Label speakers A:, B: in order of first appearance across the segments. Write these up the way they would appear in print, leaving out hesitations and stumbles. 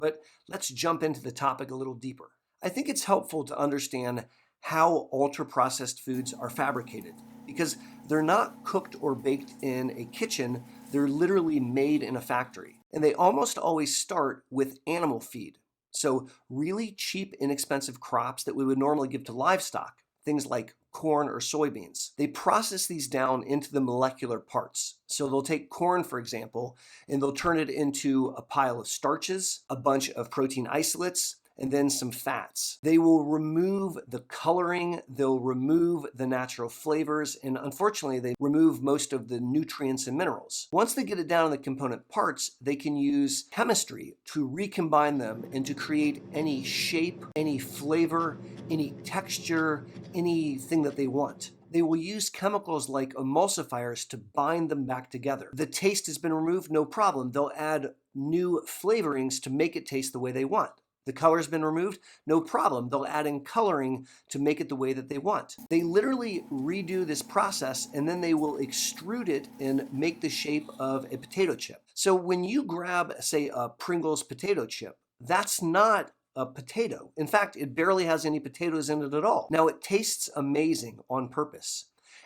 A: But let's jump into the topic a little deeper. I think it's helpful to understand how ultra-processed foods are fabricated because they're not cooked or baked in a kitchen, they're literally made in a factory. And they almost always start with animal feed. So really cheap, inexpensive crops that we would normally give to livestock, things like corn or soybeans. They process these down into the molecular parts. So they'll take corn, for example, and they'll turn it into a pile of starches, a bunch of protein isolates, and then some fats. They will remove the coloring, they'll remove the natural flavors, and unfortunately, they remove most of the nutrients and minerals. Once they get it down in the component parts, they can use chemistry to recombine them and to create any shape, any flavor, any texture, anything that they want. They will use chemicals like emulsifiers to bind them back together. The taste has been removed, no problem. They'll add new flavorings to make it taste the way they want. The color's been removed, no problem. They'll add in coloring to make it the way that they want. They literally redo this process and then they will extrude it and make the shape of a potato chip. So when you grab, say, a Pringles potato chip, that's not a potato. In fact, it barely has any potatoes in it at all. Now, it tastes amazing on purpose,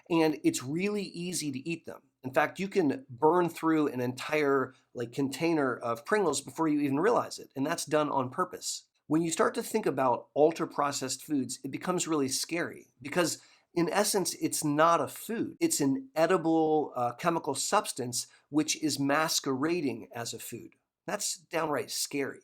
A: and it's really easy to eat them. In fact, you can burn through an entire container of Pringles before you even realize it, and that's done on purpose. When you start to think about ultra-processed foods, it becomes really scary because in essence, it's not a food. It's an edible chemical substance which is masquerading as a food. That's downright scary.